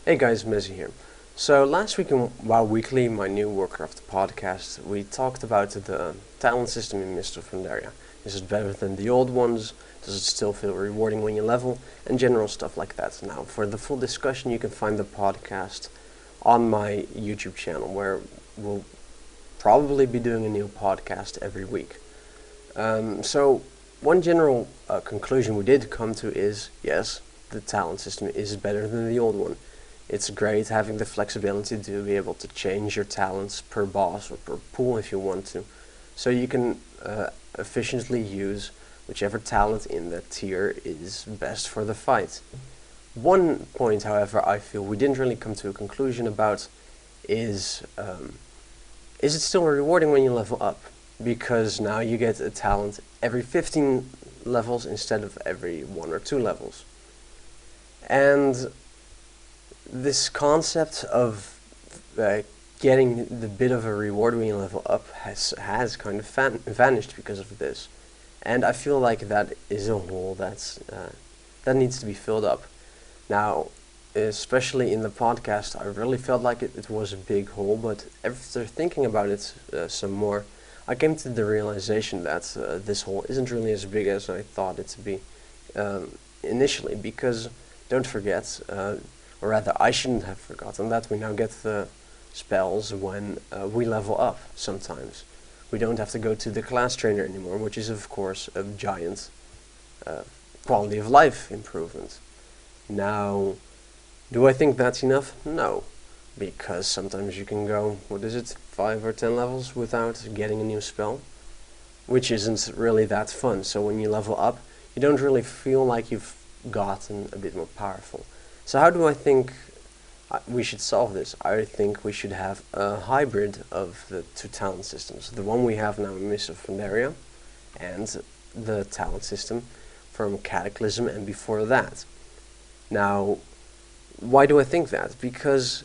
Hey guys, Mezzy here. So last week in WoW Weekly, my new Warcraft podcast, we talked about the talent system in Mist of Pandaria. Is it better than the old ones? Does it still feel rewarding when you level? And general stuff like that. Now, for the full discussion, you can find the podcast on my YouTube channel, where we'll probably be doing a new podcast every week. So one general conclusion we did come to is, yes, the talent system is better than the old one. It's great having the flexibility to be able to change your talents per boss or per pool if you want to. So you can efficiently use whichever talent in that tier is best for the fight. One point, however, I feel we didn't really come to a conclusion about is it still rewarding when you level up? Because now you get a talent every 15 levels instead of every 1 or 2 levels. And this concept of getting the bit of a reward when you level up has kind of vanished because of this. And I feel like that is a hole that needs to be filled up. Now, especially in the podcast, I really felt like it was a big hole, but after thinking about it some more, I came to the realization that this hole isn't really as big as I thought it to be initially, because don't forget, or rather I shouldn't have forgotten, that we now get the spells when we level up sometimes. We don't have to go to the class trainer anymore, which is of course a giant quality of life improvement. Now, do I think that's enough? No, because sometimes you can go, 5 or 10 levels without getting a new spell, which isn't really that fun. So when you level up, you don't really feel like you've gotten a bit more powerful. So how do I think we should solve this? I think we should have a hybrid of the two talent systems. The one we have now in Mist of Pandaria, and the talent system from Cataclysm and before that. Now, why do I think that? Because,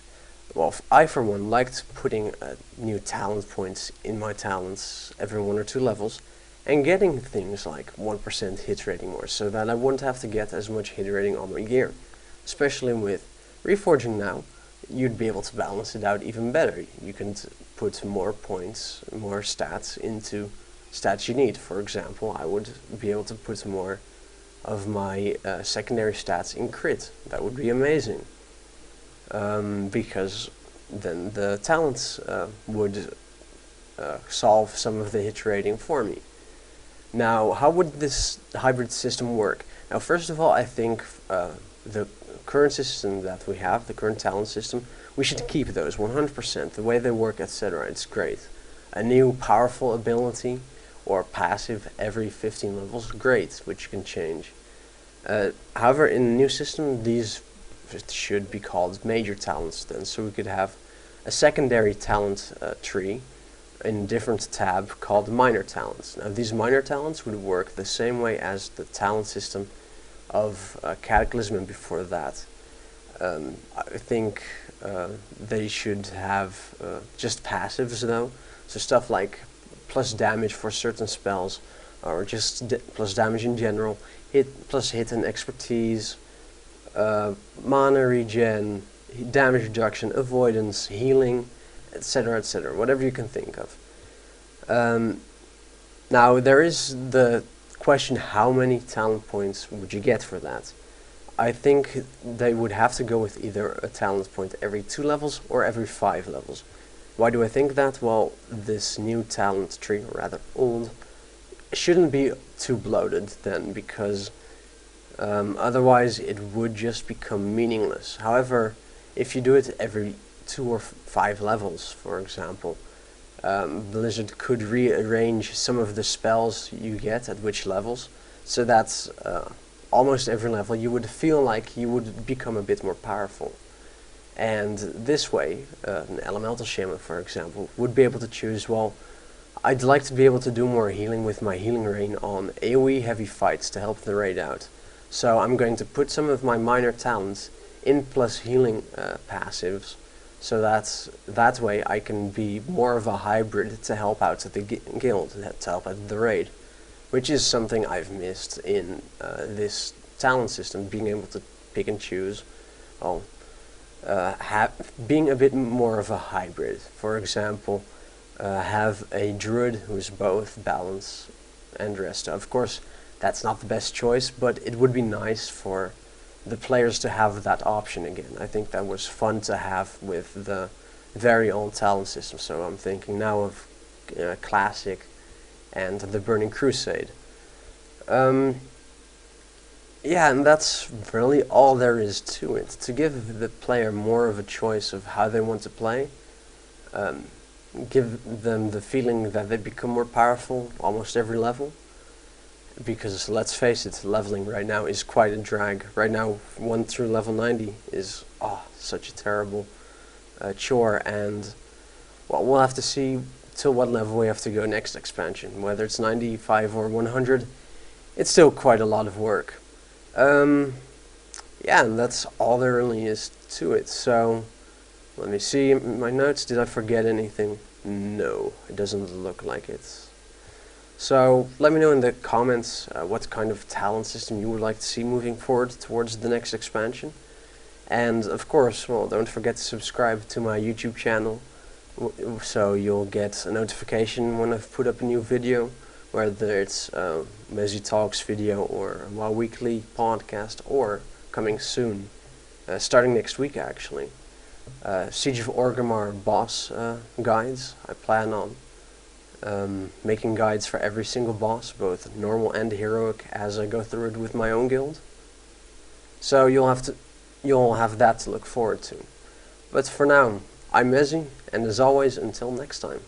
well, I for one liked putting new talent points in my talents every 1 or 2 levels, and getting things like 1% hit rating more, so that I wouldn't have to get as much hit rating on my gear. Especially with Reforging now, you'd be able to balance it out even better. You can put more points, more stats into stats you need. For example, I would be able to put more of my secondary stats in crit. That would be amazing. Because then the talents would solve some of the hit rating for me. Now, how would this hybrid system work? Now, first of all, I think the current system that we have, the current talent system, we should keep those 100%, the way they work, etc. It's great. A new powerful ability or passive every 15 levels, great, which you can change. However, in the new system, these should be called major talents then, so we could have a secondary talent tree in a different tab called minor talents. Now, these minor talents would work the same way as the talent system of Cataclysm and before that. I think they should have just passives though, so stuff like plus damage for certain spells, or just plus damage in general, plus hit and expertise, mana regen, damage reduction, avoidance, healing, etc., etc., whatever you can think of. Now, there is the question, how many talent points would you get for that? I think they would have to go with either a talent point every 2 levels or every 5 levels. Why do I think that? Well, this new talent tree, or rather old, shouldn't be too bloated then, because otherwise it would just become meaningless. However, if you do it every 2 or 5 levels, for example, Blizzard could rearrange some of the spells you get at which levels, so that almost every level you would feel like you would become a bit more powerful. And this way, an Elemental Shaman, for example, would be able to choose, well, I'd like to be able to do more healing with my healing rain on AoE heavy fights to help the raid out. So I'm going to put some of my minor talents in plus healing passives, so that way I can be more of a hybrid to help out the guild, to help out the raid, which is something I've missed in this talent system, being able to pick and choose. Well, being a bit more of a hybrid. For example, have a druid who's both balance and resta. Of course, that's not the best choice, but it would be nice for the players to have that option again. I think that was fun to have with the very old talent system. So I'm thinking now of Classic and the Burning Crusade. Um, yeah, and that's really all there is to it. To give the player more of a choice of how they want to play, um, give them the feeling that they become more powerful almost every level. Because let's face it, leveling right now is quite a drag. Right now, 1 through level 90 is such a terrible chore, and well, we'll have to see till what level we have to go next expansion. Whether it's 95 or 100, it's still quite a lot of work. Yeah, and that's all there really is to it. So, let me see my notes. Did I forget anything? No, it doesn't look like it. So let me know in the comments what kind of talent system you would like to see moving forward towards the next expansion. And of course, well, don't forget to subscribe to my YouTube channel so you'll get a notification when I've put up a new video, whether it's a Mezzy Talks video or a WoW Weekly podcast, or coming soon, starting next week actually. Siege of Orgrimmar boss guides. I plan on making guides for every single boss, both normal and heroic, as I go through it with my own guild. So you'll have that to look forward to. But for now, I'm Mezzy, and as always, until next time.